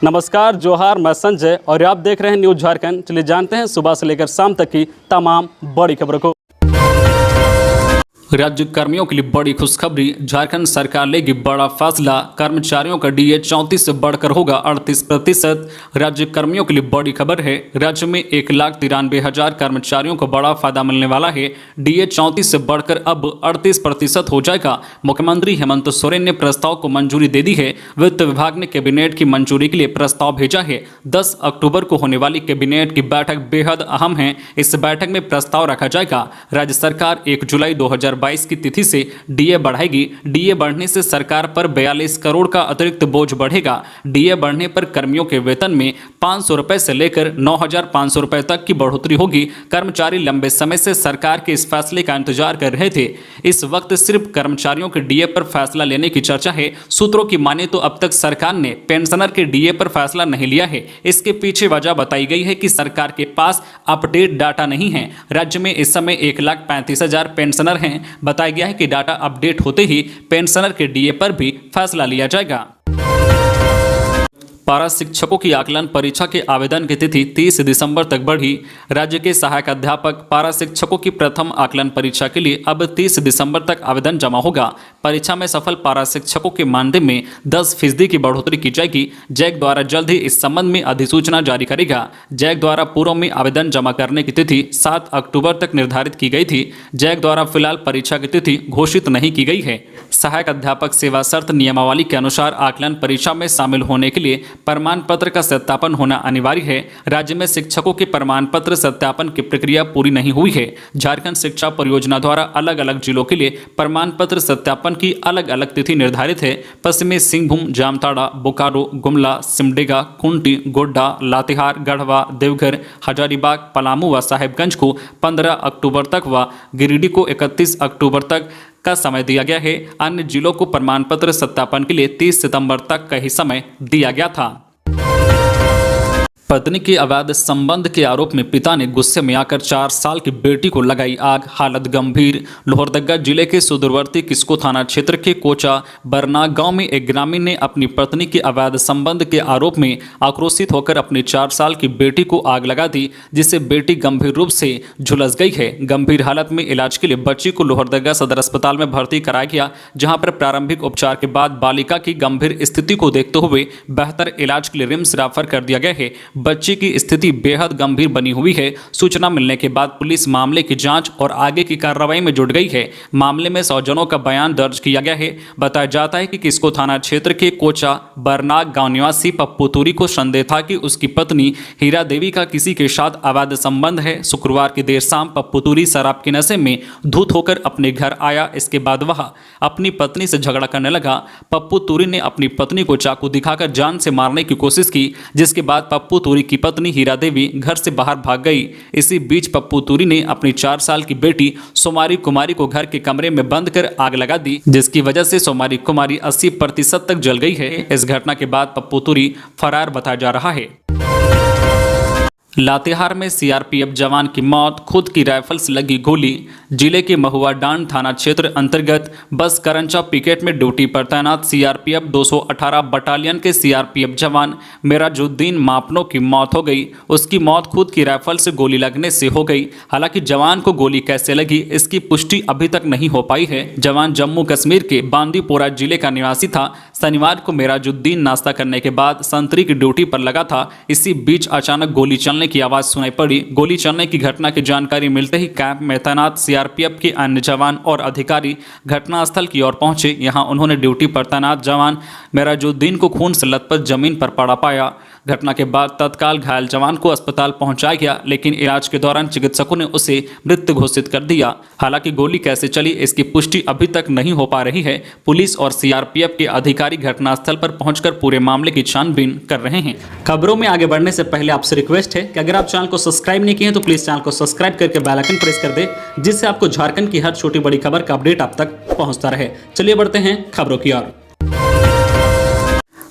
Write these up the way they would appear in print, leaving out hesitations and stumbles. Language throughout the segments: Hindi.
नमस्कार, जोहार, मैं संजय और आप देख रहे हैं न्यूज झारखंड। चलिए जानते हैं सुबह से लेकर शाम तक की तमाम बड़ी खबरों को। राज्य कर्मियों के लिए बड़ी खुशखबरी, झारखंड सरकार लेगी बड़ा फैसला। कर्मचारियों का डीए 34 से बढ़कर होगा 38%। राज्य कर्मियों के लिए बड़ी खबर है। राज्य में 1,93,000 कर्मचारियों को बड़ा फायदा मिलने वाला है। डीए 34 से बढ़कर अब 38% हो जाएगा। मुख्यमंत्री हेमंत सोरेन ने प्रस्ताव को मंजूरी दे दी है। वित्त विभाग ने कैबिनेट की मंजूरी के लिए प्रस्ताव भेजा है। 10 अक्टूबर को होने वाली कैबिनेट की बैठक बेहद अहम है। इस बैठक में प्रस्ताव रखा जाएगा। राज्य सरकार 1 जुलाई 2022 की तिथि से डीए बढ़ाएगी। डीए बढ़ने से सरकार पर 42 करोड़ का अतिरिक्त बोझ बढ़ेगा। डीए बढ़ने पर कर्मियों के वेतन में 500 रुपए से लेकर 9,500 रुपए तक की बढ़ोतरी होगी। कर्मचारी लंबे समय से सरकार के इस फैसले का इंतजार कर रहे थे। इस वक्त सिर्फ कर्मचारियों के डीए पर फैसला लेने की चर्चा है। सूत्रों की माने तो अब तक सरकार ने पेंशनर के डीए पर फैसला नहीं लिया है। इसके पीछे वजह बताई गई है कि सरकार के पास अपडेट डाटा नहीं है। राज्य में इस समय 1,35,000 पेंशनर हैं। बताया गया है कि डाटा अपडेट होते ही पेंशनर के डीए पर भी फैसला लिया जाएगा। पारा शिक्षकों की आकलन परीक्षा के आवेदन की तिथि 30 दिसंबर तक बढ़ी। राज्य के सहायक अध्यापक पारा शिक्षकों की प्रथम आकलन परीक्षा के लिए अब 30 दिसंबर तक आवेदन जमा होगा। परीक्षा में सफल पारा शिक्षकों के मानदेय में 10% की बढ़ोतरी की जाएगी। जैक द्वारा जल्द ही इस संबंध में अधिसूचना जारी करेगा। जैक द्वारा पूर्व में आवेदन जमा करने की तिथि 7 अक्टूबर तक निर्धारित की गई थी। जैक द्वारा फिलहाल परीक्षा की तिथि घोषित नहीं की गई है। सहायक अध्यापक सेवा शर्त नियमावली के अनुसार आकलन परीक्षा में शामिल होने के लिए प्रमाण पत्र का सत्यापन होना अनिवार्य है। राज्य में शिक्षकों के प्रमाण पत्र सत्यापन की प्रक्रिया पूरी नहीं हुई है। झारखंड शिक्षा परियोजना द्वारा अलग अलग जिलों के लिए प्रमाण पत्र सत्यापन की अलग अलग तिथि निर्धारित है। पश्चिमी सिंहभूम, जामताड़ा, बोकारो, गुमला, सिमडेगा, खूंटी, गोड्डा, लातेहार, गढ़वा, देवघर, हजारीबाग, पलामू व साहेबगंज को 15 अक्टूबर तक व गिरिडीह को 31 अक्टूबर तक का समय दिया गया है। अन्य जिलों को प्रमाण पत्र सत्यापन के लिए 30 सितंबर तक का ही समय दिया गया था। पत्नी के अवैध संबंध के आरोप में पिता ने गुस्से में आकर 4 साल की बेटी को लगाई आग, हालत गंभीर। लोहरदगा जिले के सुदूरवर्ती किस्को थाना क्षेत्र के कोचा बरनाग गांव में एक ग्रामीण ने अपनी पत्नी के अवैध संबंध के आरोप में आक्रोशित होकर अपनी 4 साल की बेटी को आग लगा दी, जिससे बेटी गंभीर रूप से झुलस गई है। गंभीर हालत में इलाज के लिए बच्ची को लोहरदगा सदर अस्पताल में भर्ती कराया गया, जहाँ पर प्रारंभिक उपचार के बाद बालिका की गंभीर स्थिति को देखते हुए बेहतर इलाज के लिए रिम्स रेफर कर दिया गया है। बच्ची की स्थिति बेहद गंभीर बनी हुई है। सूचना मिलने के बाद पुलिस मामले की जांच और आगे की कार्रवाई में जुट गई है। मामले में 100 जनों का बयान दर्ज किया गया है। बताया जाता है कि किस्को थाना क्षेत्र के कोचा बरनाग गांव निवासी पप्पू तुरी को संदेह था कि उसकी पत्नी हीरा देवी का किसी के साथ अवैध संबंध है। शुक्रवार की देर शाम पप्पू तुरी शराब के नशे में धुत होकर अपने घर आया। इसके बाद वह अपनी पत्नी से झगड़ा करने लगा। पप्पू तुरी ने अपनी पत्नी को चाकू दिखाकर जान से मारने की कोशिश की, जिसके बाद पप्पू तुरी की पत्नी हीरा देवी घर से बाहर भाग गई। इसी बीच पप्पू तुरी ने अपनी 4 साल की बेटी सोमारी कुमारी को घर के कमरे में बंद कर आग लगा दी, जिसकी वजह से सोमारी कुमारी 80% तक जल गई है। इस घटना के बाद पप्पू तुरी फरार बताया जा रहा है। लातेहार में सीआरपीएफ जवान की मौत, खुद की राइफल से लगी गोली। जिले के महुआ डांड थाना क्षेत्र अंतर्गत बस करंचा पिकेट में ड्यूटी पर तैनात सीआरपीएफ 218 बटालियन के सीआरपीएफ जवान मेराजुद्दीन मापनो की मौत हो गई। उसकी मौत खुद की राइफल से गोली लगने से हो गई। हालांकि जवान को गोली कैसे लगी इसकी पुष्टि अभी तक नहीं हो पाई है। जवान जम्मू कश्मीर के बांदीपोरा जिले का निवासी था। शनिवार को मेराजुद्दीन नाश्ता करने के बाद संतरी की ड्यूटी पर लगा था। इसी बीच अचानक गोली चलने की आवाज सुनाई पड़ी। गोली चलने की घटना की जानकारी मिलते ही कैंप में तैनात सीआरपीएफ के अन्य जवान और अधिकारी घटनास्थल की ओर पहुंचे। यहां उन्होंने ड्यूटी पर तैनात जवान मेराजुद्दीन को खून से लथपथ जमीन पर पड़ा पाया। घटना के बाद तत्काल घायल जवान को अस्पताल पहुंचाया गया, लेकिन इलाज के दौरान चिकित्सकों ने उसे मृत घोषित कर दिया। हालांकि गोली कैसे चली इसकी पुष्टि अभी तक नहीं हो पा रही है। पुलिस और सीआरपीएफ के अधिकारी घटनास्थल पर पहुंचकर पूरे मामले की छानबीन कर रहे हैं। खबरों में आगे बढ़ने से पहले आपसे रिक्वेस्ट है कि अगर आप चैनल को सब्सक्राइब नहीं किए हैं तो प्लीज चैनल को सब्सक्राइब करके बेल आइकन प्रेस कर दे, जिससे आपको झारखंड की हर छोटी बड़ी खबर का अपडेट आप तक पहुंचता रहे। चलिए बढ़ते हैं खबरों की ओर।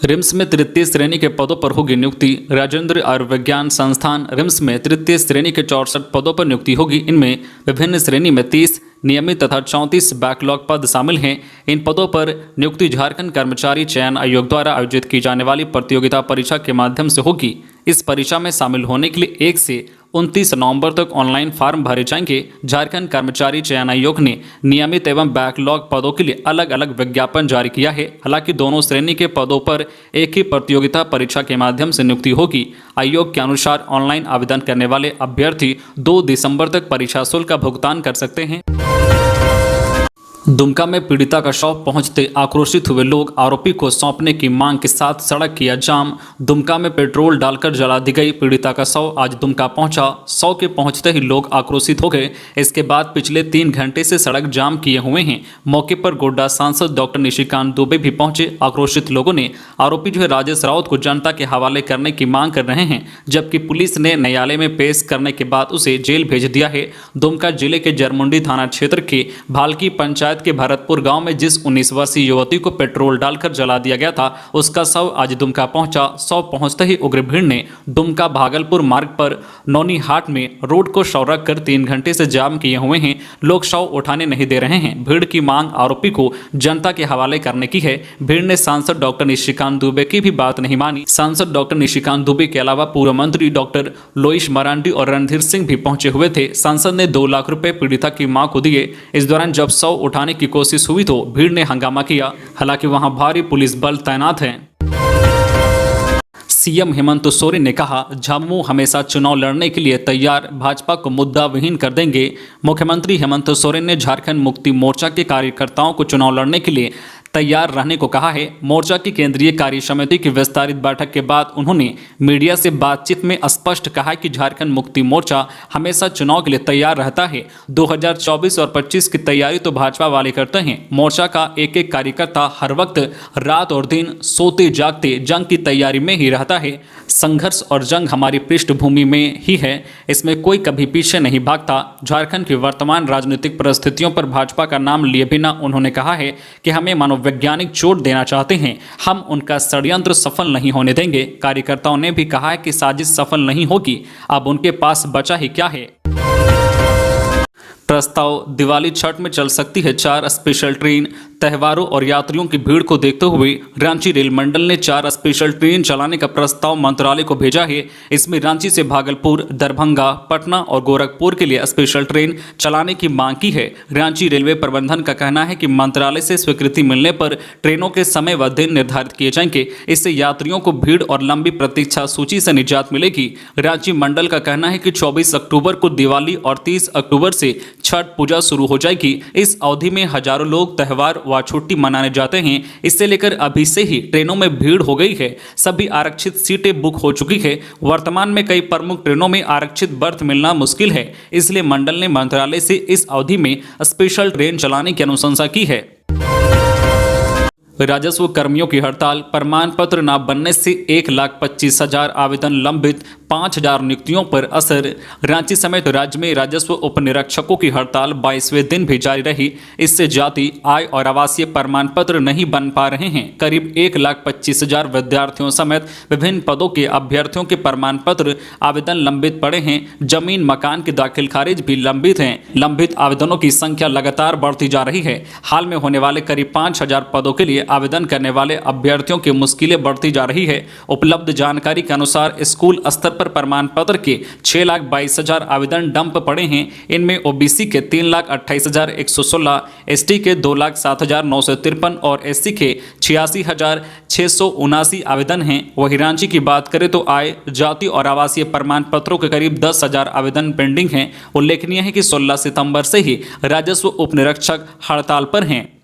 रिम्स में तृतीय श्रेणी के पदों पर होगी नियुक्ति। राजेंद्र आयुर्विज्ञान संस्थान रिम्स में तृतीय श्रेणी के 64 पदों पर नियुक्ति होगी। इनमें विभिन्न श्रेणी में 30 नियमित तथा 34 बैकलॉग पद शामिल हैं। इन पदों पर नियुक्ति झारखंड कर्मचारी चयन आयोग द्वारा आयोजित की जाने वाली प्रतियोगिता परीक्षा के माध्यम से होगी। इस परीक्षा में शामिल होने के लिए 1 से 29 नवंबर तक ऑनलाइन फॉर्म भरे जाएंगे। झारखंड कर्मचारी चयन आयोग ने नियमित एवं बैकलॉग पदों के लिए अलग अलग विज्ञापन जारी किया है। हालांकि दोनों श्रेणी के पदों पर एक ही प्रतियोगिता परीक्षा के माध्यम से नियुक्ति होगी। आयोग के अनुसार ऑनलाइन आवेदन करने वाले अभ्यर्थी 2 दिसंबर तक परीक्षा शुल्क का भुगतान कर सकते हैं। दुमका में पीड़िता का शव पहुंचते आक्रोशित हुए लोग, आरोपी को सौंपने की मांग के साथ सड़क किया जाम। दुमका में पेट्रोल डालकर जला दी गई पीड़िता का शव आज दुमका पहुंचा। शव के पहुंचते ही लोग आक्रोशित हो गए। इसके बाद पिछले 3 घंटे से सड़क जाम किए हुए हैं। मौके पर गोड्डा सांसद डॉक्टर निशिकांत दुबे भी पहुंचे। आक्रोशित लोगों ने आरोपी जो है राजेश राउत को जनता के हवाले करने की मांग कर रहे हैं, जबकि पुलिस ने न्यायालय में पेश करने के बाद उसे जेल भेज दिया है। दुमका जिले के जरमुंडी थाना क्षेत्र के भालकी पंचायत के भरतपुर गांव में जिस 19 वर्षीय युवती को पेट्रोल डालकर जला दिया गया था, उसका शव आज दुमका पहुंचा। शव पहुंचते ही उग्र भीड़ ने दुमका भागलपुर मार्ग पर नौनीहाट में रोड को शव कर 3 घंटे से जाम किए हुए हैं। लोग शव उठाने नहीं दे रहे हैं। भीड़ की मांग आरोपी को जनता के हवाले करने की है। भीड़ ने सांसद डॉक्टर निशिकांत दुबे की भी बात नहीं मानी। सांसद डॉक्टर निशिकांत दुबे के अलावा पूर्व मंत्री डॉक्टर लोईश मरांडी और रणधीर सिंह भी पहुंचे हुए थे। सांसद ने 2 लाख रुपए पीड़िता की मां को दिए। इस दौरान जब शव उठाने की कोशिश हुई तो भीड़ ने हंगामा किया। हालांकि वहां भारी पुलिस बल तैनात है। सीएम हेमंत सोरेन ने कहा, झामुमो हमेशा चुनाव लड़ने के लिए तैयार, भाजपा को मुद्दा विहीन कर देंगे। मुख्यमंत्री हेमंत सोरेन ने झारखंड मुक्ति मोर्चा के कार्यकर्ताओं को चुनाव लड़ने के लिए तैयार रहने को कहा है। मोर्चा की केंद्रीय कार्य समिति की विस्तारित बैठक के बाद उन्होंने मीडिया से बातचीत में स्पष्ट कहा कि झारखंड मुक्ति मोर्चा हमेशा चुनाव के लिए तैयार रहता है। 2024 और 25 की तैयारी तो भाजपा वाले करते हैं। मोर्चा का एक एक कार्यकर्ता हर वक्त रात और दिन सोते जागते जंग की तैयारी में ही रहता है। संघर्ष और जंग हमारी पृष्ठभूमि में ही है, इसमें कोई कभी पीछे नहीं भागता। झारखंड की वर्तमान राजनीतिक परिस्थितियों पर भाजपा का नाम लिए बिना उन्होंने कहा है कि हमें मनोवैज्ञानिक चोट देना चाहते हैं, हम उनका षड्यंत्र सफल नहीं होने देंगे। कार्यकर्ताओं ने भी कहा है कि साजिश सफल नहीं होगी, अब उनके पास बचा ही क्या है। प्रस्ताव, दिवाली छठ में चल सकती है 4 स्पेशल ट्रेन। त्योहारों और यात्रियों की भीड़ को देखते हुए रांची रेल मंडल ने 4 स्पेशल ट्रेन चलाने का प्रस्ताव मंत्रालय को भेजा है। इसमें रांची से भागलपुर, दरभंगा, पटना और गोरखपुर के लिए स्पेशल ट्रेन चलाने की मांग की है। रांची रेलवे प्रबंधन का कहना है कि मंत्रालय से स्वीकृति मिलने पर ट्रेनों के समय व दिन निर्धारित किए जाएंगे। इससे यात्रियों को भीड़ और लंबी प्रतीक्षा सूची से निजात मिलेगी। रांची मंडल का कहना है कि 24 अक्टूबर को दिवाली और 30 अक्टूबर से छठ पूजा शुरू हो जाएगी। इस अवधि में हजारों लोग त्योहार व छुट्टी मनाने जाते हैं। इससे लेकर अभी से ही ट्रेनों में भीड़ हो गई है। सभी आरक्षित सीटें बुक हो चुकी है। वर्तमान में कई प्रमुख ट्रेनों में आरक्षित बर्थ मिलना मुश्किल है। इसलिए मंडल ने मंत्रालय से इस अवधि में स्पेशल ट्रेन चलाने की अनुशंसा की है। राजस्व कर्मियों की हड़ताल, प्रमाण पत्र न बनने से 1,25,000 आवेदन लंबित, 5,000 नियुक्तियों पर असर। रांची समेत राज्य में राजस्व उप निरीक्षकों की हड़ताल 22वें दिन भी जारी रही। इससे जाति, आय और आवासीय प्रमाण पत्र नहीं बन पा रहे हैं। करीब 1,25,000 विद्यार्थियों समेत विभिन्न पदों के अभ्यर्थियों के प्रमाण पत्र आवेदन लंबित पड़े हैं। जमीन मकान की दाखिल खारिज भी लंबित हैं। लंबित आवेदनों की संख्या लगातार बढ़ती जा रही है। हाल में होने वाले करीब 5,000 पदों के लिए आवेदन करने वाले अभ्यर्थियों की मुश्किलें बढ़ती जा रही है। उपलब्ध जानकारी के अनुसार स्कूल स्तर पर प्रमाण पत्र के 6,22,000 आवेदन डंप पड़े हैं। इनमें ओबीसी के 3,28,116, एसटी के 2,07,953 और एससी के 86,679 आवेदन हैं। वहीं रांची की बात करें तो आय, जाति और आवासीय प्रमाण पत्रों के करीब 10,000 आवेदन पेंडिंग हैं। उल्लेखनीय है कि 16 सितंबर से ही राजस्व उप निरीक्षक हड़ताल पर हैं।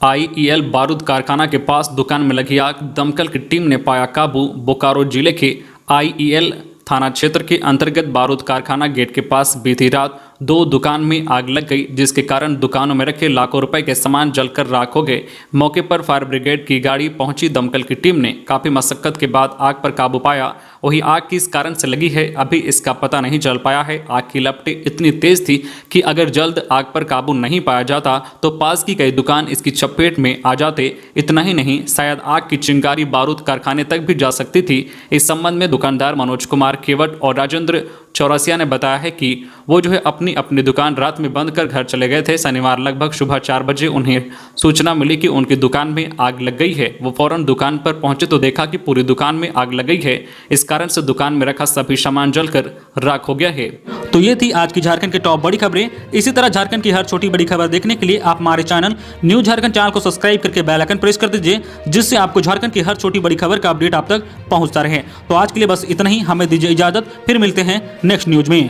आईईएल बारूद कारखाना के पास दुकान में लगी आग, दमकल की टीम ने पाया काबू। बोकारो जिले के आईईएल थाना क्षेत्र के अंतर्गत बारूद कारखाना गेट के पास बीती रात 2 दुकान में आग लग गई, जिसके कारण दुकानों में रखे लाखों रुपए के सामान जलकर राख हो गए। मौके पर फायर ब्रिगेड की गाड़ी पहुंची। दमकल की टीम ने काफ़ी मशक्कत के बाद आग पर काबू पाया। वही आग किस कारण से लगी है अभी इसका पता नहीं चल पाया है। आग की लपटें इतनी तेज थी कि अगर जल्द आग पर काबू नहीं पाया जाता तो पास की कई दुकान इसकी चपेट में आ जाते। इतना ही नहीं, शायद आग की चिंगारी बारूद कारखाने तक भी जा सकती थी। इस संबंध में दुकानदार मनोज कुमार केवट और राजेंद्र चौरसिया ने बताया है कि वो जो है अपनी अपनी दुकान रात में बंद कर घर चले गए थे। शनिवार लगभग सुबह 4 बजे उन्हें सूचना मिली कि उनकी दुकान में आग लग गई है। वो फौरन दुकान पर पहुंचे तो देखा कि पूरी दुकान में आग लग गई है। इस कारण से दुकान में रखा सभी सामान जलकर राख हो गया है। तो ये थी आज की झारखंड की टॉप बड़ी खबरें। इसी तरह झारखंड की हर छोटी बड़ी खबर देखने के लिए आप हमारे चैनल न्यूज झारखंड चैनल को सब्सक्राइब करके बेल आइकन प्रेस कर दीजिए, जिससे आपको झारखंड की हर छोटी बड़ी खबर का अपडेट आप तक पहुंचता रहे। तो आज के लिए बस इतना ही, हमें दीजिए इजाजत, फिर मिलते हैं नेक्स्ट न्यूज में।